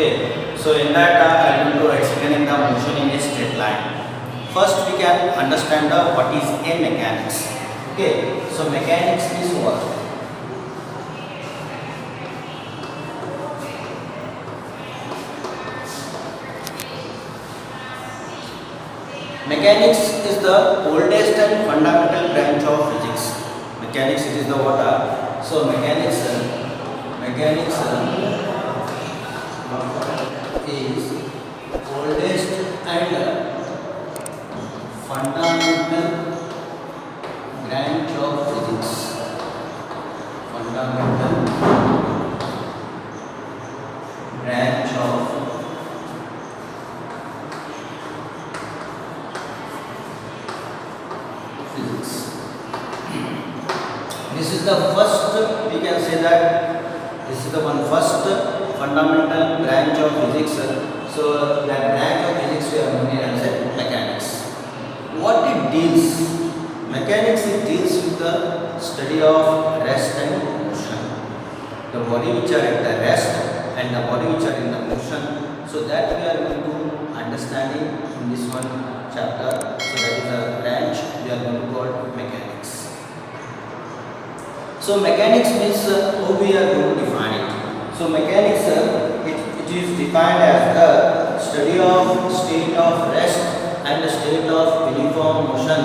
Okay, so in that I am going to explain the motion in a straight line. First we can understand what is a mechanics. Okay, so mechanics is what? Mechanics is the oldest and fundamental branch of physics. Mechanics it is the what? So mechanics is oldest and fundamental branch of physics. Fundamental branch of physics. This is the first, we can say that this is the first fundamental branch of physics. So that branch of physics we are known as mechanics. What it deals? Mechanics it deals with the study of rest and motion. The body which are at the rest and the body which are in the motion. So that we are going to understanding in this one chapter. So that is a branch we are going to call mechanics. So mechanics means how we are going to define it. So mechanics it is defined as the study of state of rest and the state of uniform motion.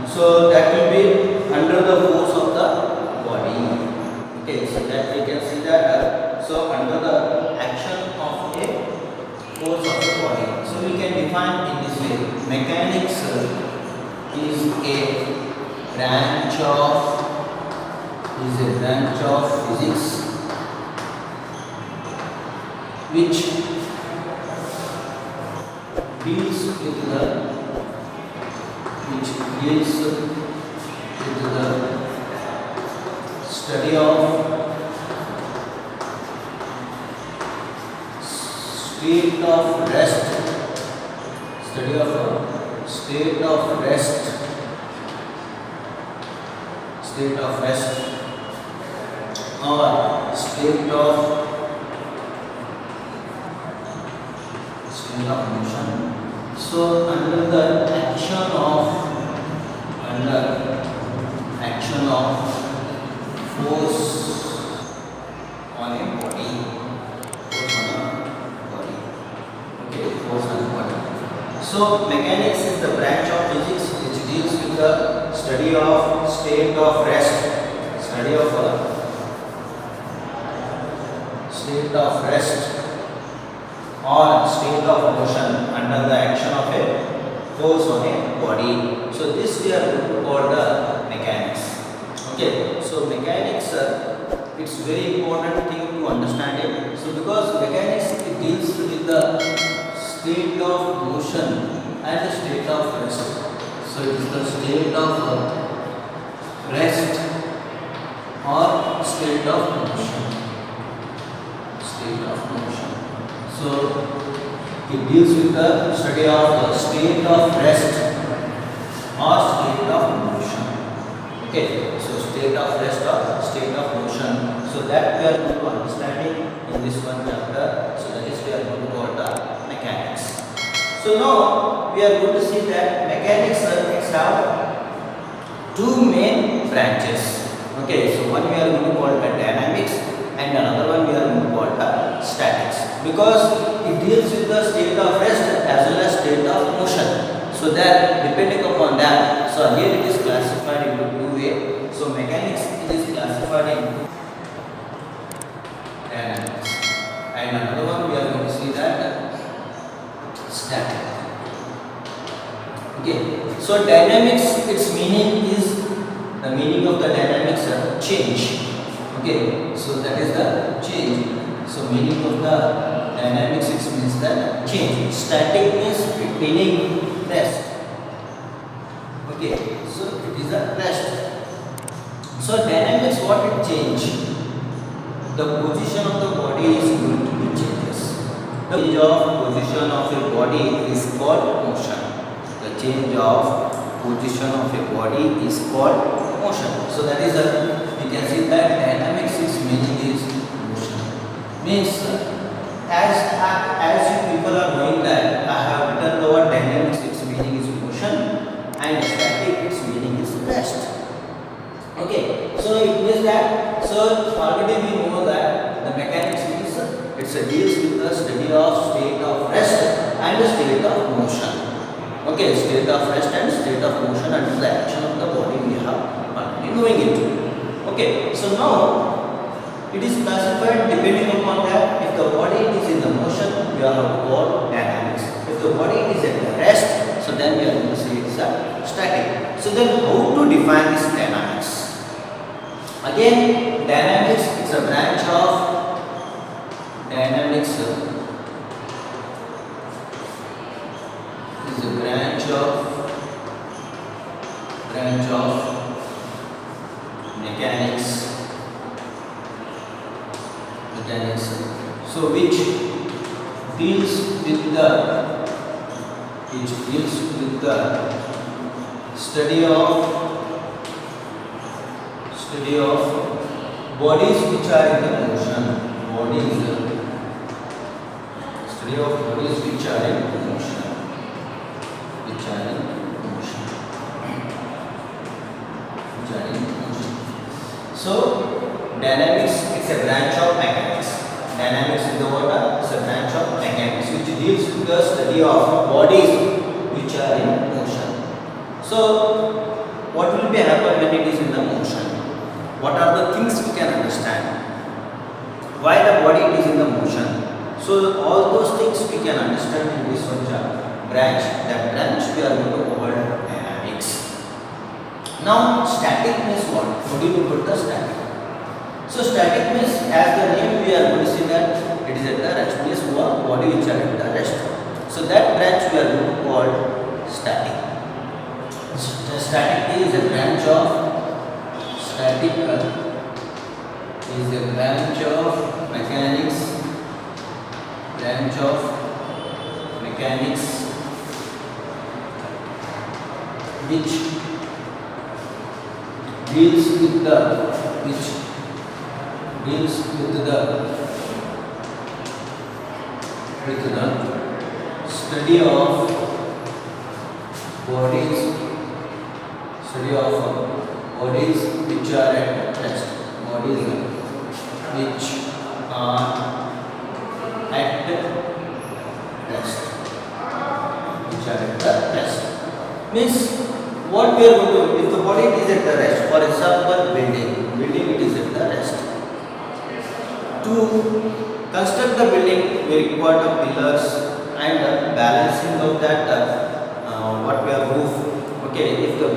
So that will be under the force of the body. Okay, so that we can see that so under the action of a force of the body. So we can define in this way. Mechanics is a branch of physics which deals with the study of state of rest, study of state of rest, state of rest or state of motion. So under the action of force on a body, okay, force on a body. So mechanics is the branch of physics which deals with the study of state of rest, study of state of rest or state of motion under the action of a force on a body. So this we are going to call the mechanics. Okay, so mechanics it's very important thing to understand it. So because mechanics it deals with the state of motion and the state of rest. So it is the state of rest or state of motion. State of motion. So it deals with the study of the state of rest or state of motion. Okay, so state of rest or state of motion. So that we are going to understanding in this one chapter. So that is we are going to call the mechanics. So now we are going to see that mechanics have two main branches. Okay, so one we are going to call the dynamics and another one we are going to call the statics. Because it deals with the state of rest as well as state of motion. So that depending upon that, so here it is classified into two ways. So mechanics it is classified into dynamics. And another one we are going to see that static. Okay. So dynamics its meaning is the meaning of the dynamics change. Okay. So that is the change. So meaning of the dynamics it means that change. Static means meaning rest. Okay, so it is a rest. So dynamics what it change? The position of the body is going to be changes. The change of position of a body is called motion. The change of position of a body is called motion. So that is we can see that dynamics is meaning is motion. Means as you people are knowing that I have written the word dynamics, its meaning is motion, and static, its meaning is rest. Okay, so it means that, so already we know that the mechanics is deals with the study of state of rest and the state of motion. Okay, state of rest and state of motion and the action of the body we have already knowing it. Okay, so now it is classified depending upon that. If the body is in the motion, we are called dynamics. If the body is at the rest, so then we are going to say it's a static. So then how to define this dynamics? Again, dynamics is a branch of dynamics is a branch of mechanics. So which deals with the study of bodies which are in the motion. Study of bodies which are in motion. So dynamics is a branch of mechanics. Dynamics is the word, is a branch of mechanics which deals with the study of bodies which are in motion. So what will be happen when it is in the motion? What are the things we can understand? Why the body is in the motion? So all those things we can understand in this one branch. That branch we are going to call dynamics. Now static means what? What do you put the static? So static means, as the name we are going to see that it is at the rest, means body which are at the rest. So that branch we are going to call static. So static is a branch of mechanics, which deals with the study of bodies which are at rest. Bodies which are at rest. Means what we are going to do, if the body is at the rest, for example building it is at the rest. To construct the building we require the pillars and balancing of that what we are roof. Okay, if the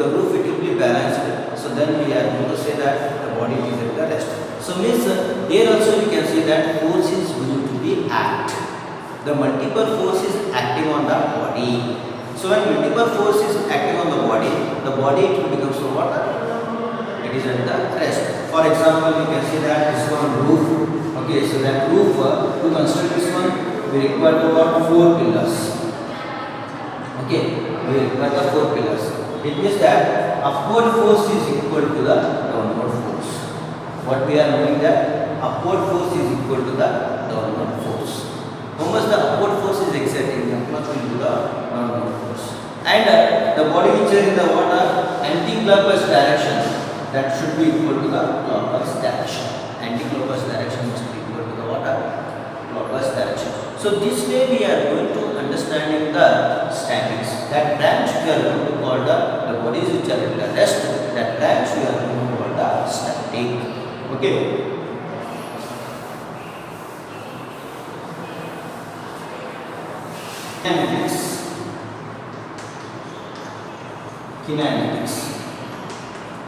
roof it will be balanced, so then we are going to say that the body is at the rest. So means here also you can see that force is going to be act. The multiple force is acting on the body. So when multiple force is acting on the body it will become so what? It is at the rest. For example, you can see that this one roof. Okay, so that roof to construct this one we require to what? 4 pillars. Okay, we require the 4 pillars. It means that upward force is equal to the downward force. What we are knowing that upward force is equal to the downward force. How much the upward force is exerting, that much will be the downward force. And the body which is in the water anti-clockwise direction, that should be equal to the clockwise direction. Anti-clockwise direction must be equal to the water clockwise direction. So this way we are going to understanding the statics. That branch we are going to call the bodies which are at the rest. That branch we are going to call the static. Okay. Kinetics.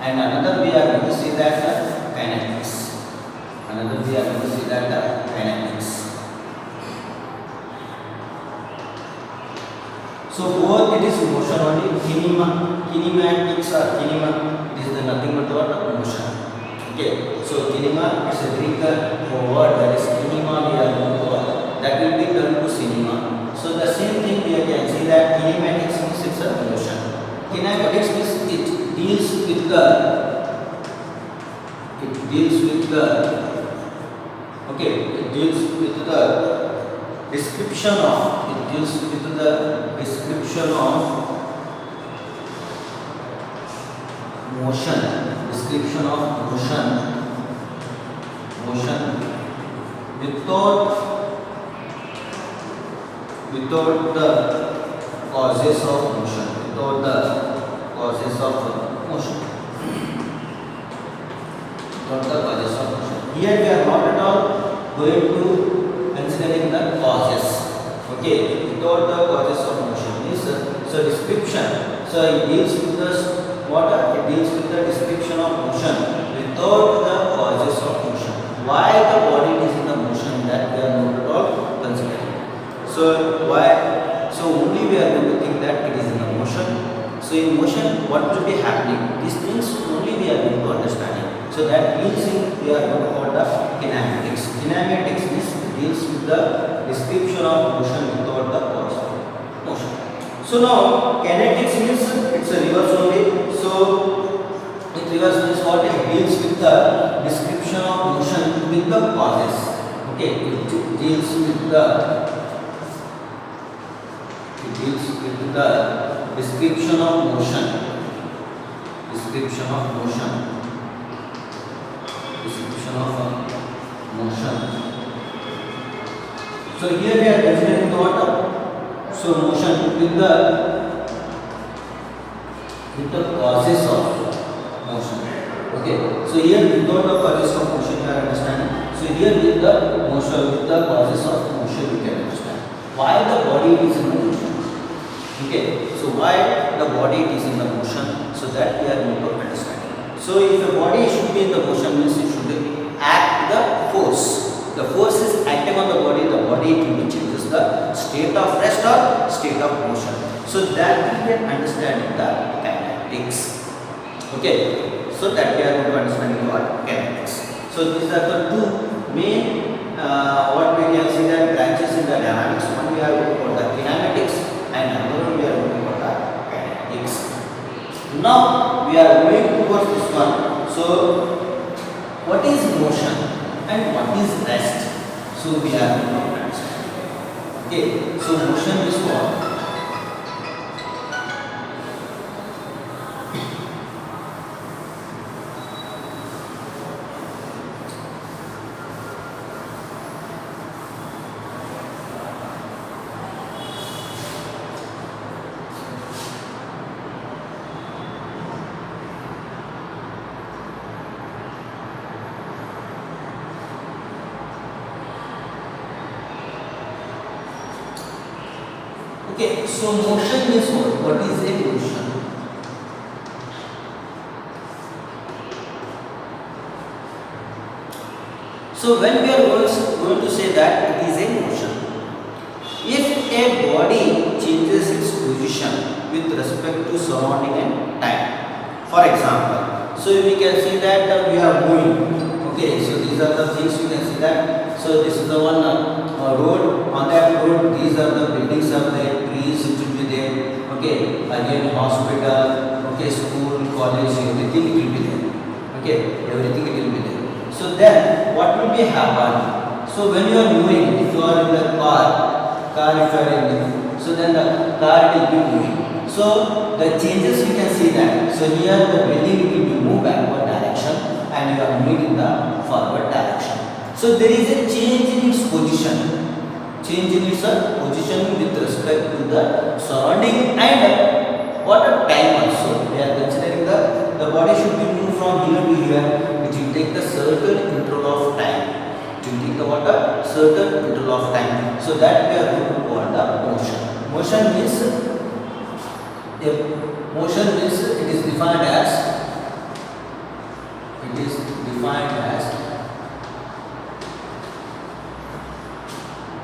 And another we are going to see that kinetics. So both it is motion only. Kinematics or kinema, it is nothing but what? Motion. Okay. So kinema is a Greek word, that is kinema we are going to, that will be turned to cinema. So the same thing we can see that kinematics means it's a motion. Kinematics means it deals with the Okay, it deals with the description of, it deals with the description of motion, description of motion, motion without the causes of motion, without the causes of motion, without the causes of motion. Here we are not at all going to considering the causes. Okay, without the causes of motion is so description. So it deals with the what? It deals with the description of motion without the causes of motion. Why the body is in the motion, that we are not at all considering. So why? So only we are going to think that it is in the motion. So in motion, what will be happening? These things only we are going to understanding. So that means we are going to call the kinematics. Kinematics deals with the description of motion without the cause of motion. So now kinetics means it's a reverse only. So it reverse means what? It deals with the description of motion with the causes. Okay, it deals with the description of motion, description of motion, description of motion. So here we are considering the what? So motion with the causes of motion. Okay, so here without the causes of motion we are understanding. So here with the motion, with the causes of motion we can understand why the body is in motion. Okay, so why the body is in the motion, so that we are going to understand. So if a body should be in the motion means it should act the force. The force is acting on the body changes the state of rest or state of motion. So that we can understand the kinetics. Okay, so that we are going to understand what kinetics. So these are the two main what we can see that branches in the dynamics. One we are going to call the kinematics and another one we are going to call the kinetics. Now we are going towards this one. So what is motion and what is rest? So we are going to understand. Okay, so motion is what? Okay, so motion is what? What is a motion? So when we are going to say that it is a motion, if a body changes its position with respect to surrounding and time. For example, so we can see that we are moving. Okay, so these are the things we can see that. So this is the one road. On that road, these are the buildings are there, trees should be there. Okay, again hospital, okay, school, college, everything will be there. Okay, everything will be there. So then what will be happen? So when you are moving, if you are in the car if you are in, so then the car will be moving. So the changes we can see that. So here the building will be moved backward direction and you are moving in the forward direction. So there is a change in its position. Change in its position with respect to the surrounding and what a time also. We are considering the body should be moved from here to here, which will take the certain interval of time. It will take the what a certain interval of time. So that we are going to call the motion. Motion means it is defined as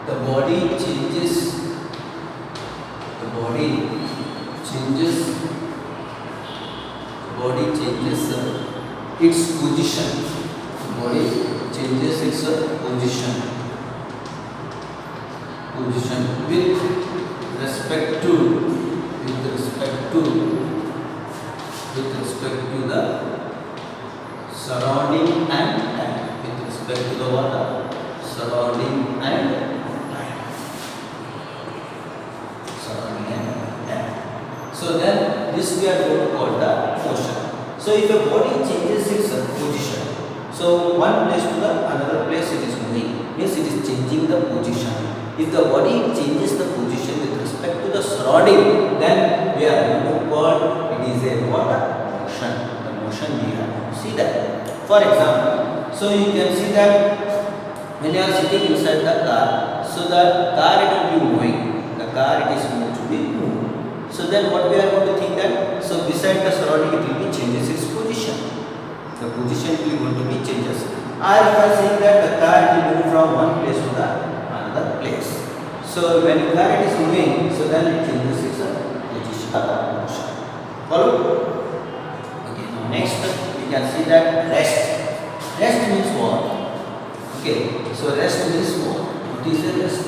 the body changes its position. The body changes its position with respect to the surrounding and time, with respect to the water surrounding and time. Surrounding and time. So then this we are going to call the motion. So if a body changes its position, so one place to the another place it is moving, means it is changing the position. If the body changes the position with respect to the surrounding, then we are going to call it is a what? Motion. The motion we have to see that. For example, so you can see that when you are sitting inside the car, so the car it will be moving. The car it is going to be moved. So then what we are going to think that, so beside the surrounding it will be changes its position. The position will going to be changes. Or if I say that the car will move from one place to the another place. So when the car is moving, so then it changes its position. Follow? Okay. Now next we can see that rest. Rest means what? Okay. So rest means what? What is the rest?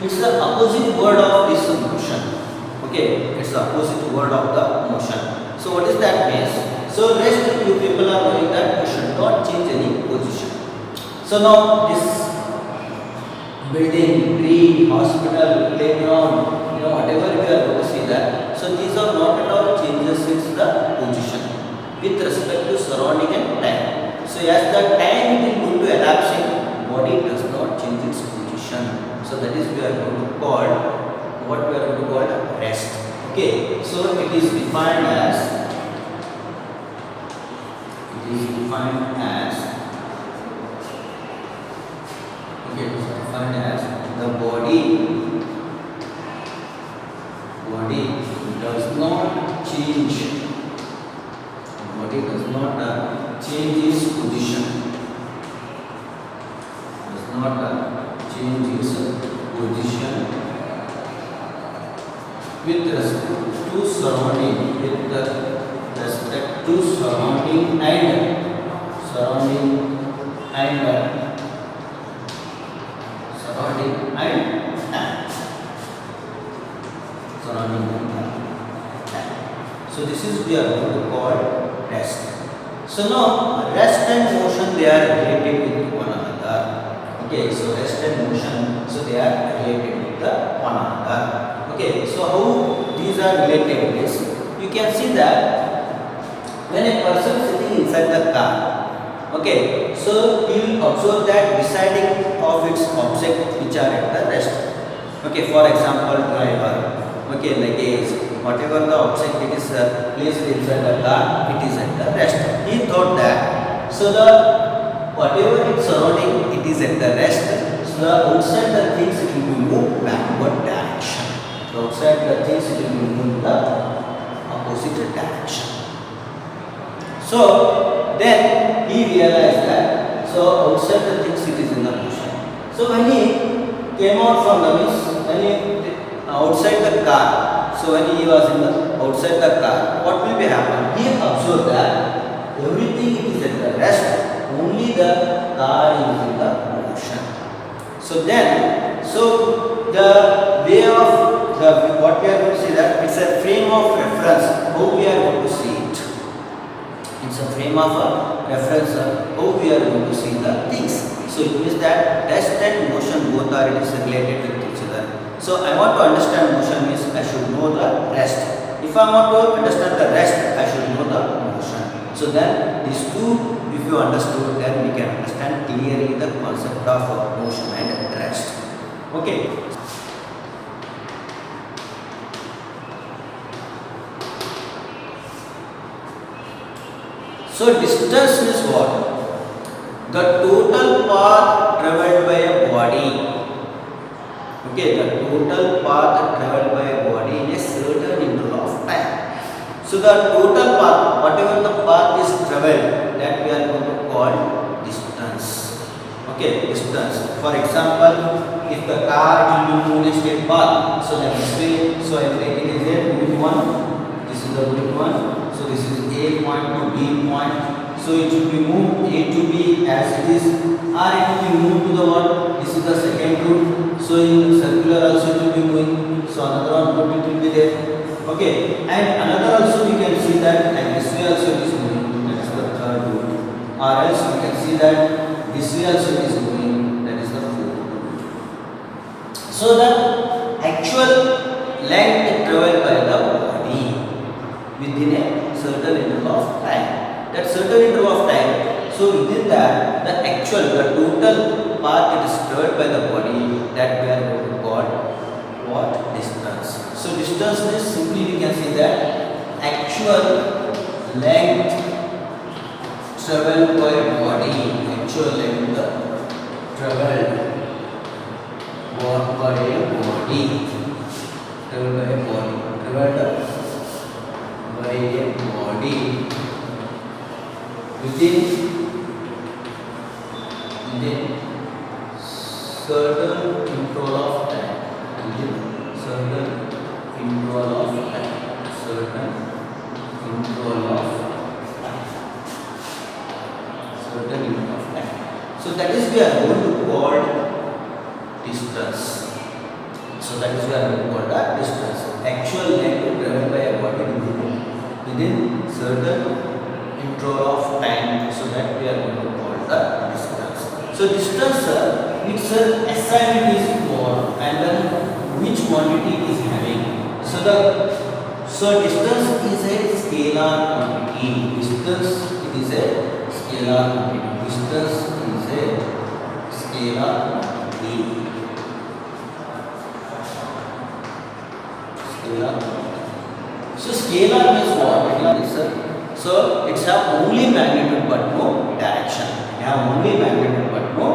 It's the opposite word of this motion. Okay, it's the opposite word of the motion. So what is that means? So rest, you people are knowing that you should not change any position. So now this building, tree, hospital, playground, whatever we are going to see that. So these are not at all changes in the position with respect to surrounding and time. So as the time it is going to elapse, body does not change its position. So that is we are going to call what we are going to call rest. Okay, so it is defined as the body does not change. Body does not change its position. Does not change its position with respect to surrounding, surrounding and time. So this is we are going to call rest. So now rest and motion they are related with one another. Okay, so rest and motion, so they are related with one another. Okay, so how these are related is, you can see that when a person is sitting inside the car, okay, so he will observe that deciding of its object which are at the rest. Okay, for example, driver, okay, luggage, whatever the object it is placed inside the car, it is at the rest. He thought that, so the whatever is surrounding, it is at the rest, so the outside the things it will be moved backward direction. So outside the things it will be moved in the opposite direction. So then he realized that, so outside the things it is in the motion. So when he came out from the outside the car, so when he was in the outside the car, what will be happen? He observed that everything it is at the rest, only the car is in the motion. So then, so the way of what we are going to see that it's a frame of reference, how we are going to see it. It's a frame of reference, how we are going to see the things. So it means that rest and motion both are related with each other. So I want to understand motion means I should know the rest. If I want to understand the rest, I should know the motion. So then these two, if you understood, then we can understand clearly the concept of motion and rest. Okay. So distance is what? The total path traveled by a body. Okay, the total path traveled by a body in a certain interval of time. So the total path, whatever the path is traveled, that we are going to call distance. Okay, distance. For example, if the car will be moving a straight path, so that is straight. So I will take it as a route 1. This is the route 1. So this is A point to B point. So it should be moved A to B as it is, or it will be moved to the one. This is the second route. So in circular also it will be moving. So another one route it will be there. Okay, and another also we can see that, and this way also it is moving. That is the third route. Or else we can see that this way also it is moving. That is the fourth So the actual length traveled by the body within a certain interval of time. That certain interval of time, so within that, the actual, the total path that is traveled by the body, that we are going to call what? Distance. So distance is simply we can say that actual length traveled by body, actual length traveled by a body, traveled by a body, traveled by a body within certain interval of time, within certain interval of time, certain interval of time. So that is we are going to call distance. So that is we are going to call the distance. Actual length traveled by a body within certain interval of time. So that we are going to call the distance. So distance, its assignment is for and then which quantity it is having. So distance is a scalar quantity. Distance it is a scalar quantity. Distance is a scalar quantity. Scalar. So scalar means what? So it's have only magnitude but no direction. It have only magnitude but no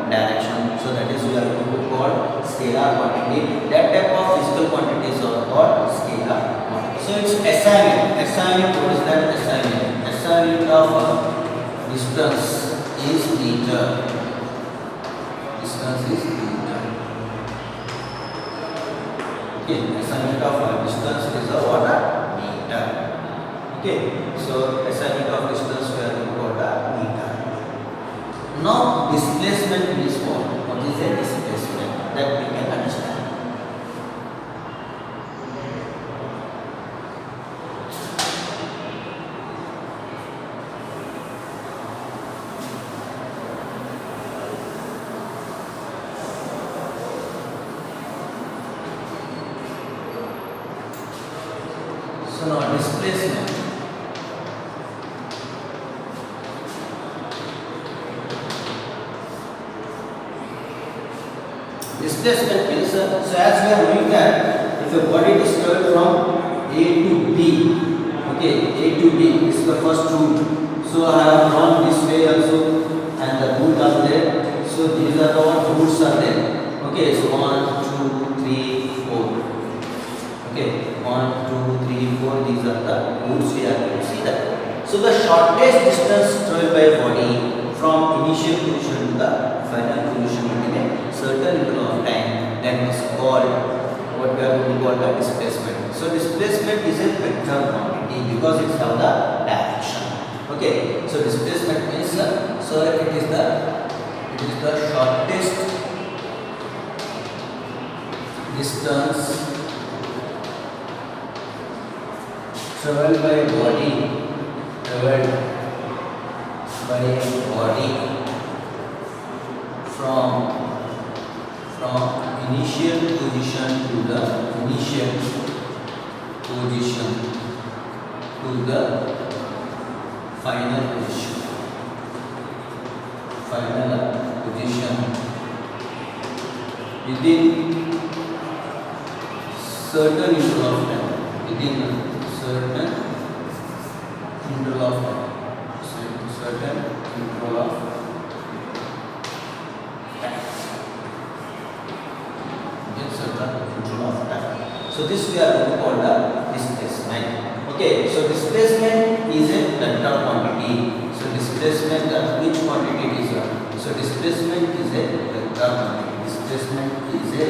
direction. So that is we are going to call scalar quantity. That type of physical quantities are called scalar quantity. So it's SI. SI, what is that SI? SI of distance is meter. Distance is meter. Okay, SI of distance is a what? Meter. Okay, so SI of distance we are going to call the meter. Now displacement is what? What is a displacement? That we can understand. So now displacement. Displacement means, so as we are knowing that if a body is traveled from A to B, okay, A to B is the first route. So I have drawn this way also, and the route are there. So these are the routes are there. Okay, so 1, 2, 3, 4. Okay, 1, 2, 3, 4. These are the routes we are going to see that. So the shortest distance traveled by a body from initial position to the final position within a certain interval of time, that is called what we are going to call the displacement. So displacement is a vector quantity because it's how the direction. Okay, so displacement means so it is the shortest distance traveled by a body, from initial position to the final position. Within certain interval of time. Within certain interval of time. Certain interval of time. So this we are going to call the displacement. Okay, so displacement is a vector quantity. So displacement, which quantity it is? So displacement is a vector quantity. Displacement is a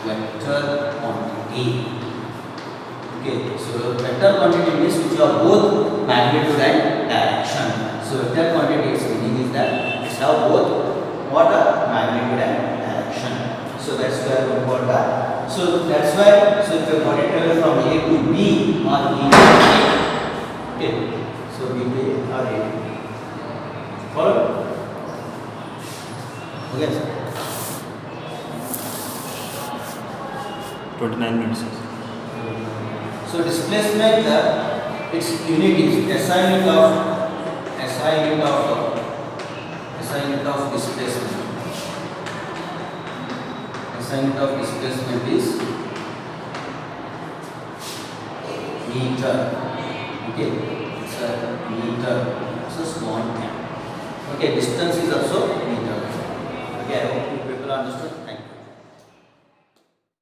vector quantity. Okay, so vector quantity means which are both magnitude and direction. So vector quantity its meaning is that it's have both what are magnitude and direction. So that's why we call that. So that's why, so if a body travel from A to B or B to A, okay, so B to A or A to B. Follow? Okay, sir. 29 minutes. So displacement, its unit is SI unit of displacement. SI unit of displacement is meter. Okay, it's a meter. So small m. Okay, distance is also meter. Okay, I hope you people understood.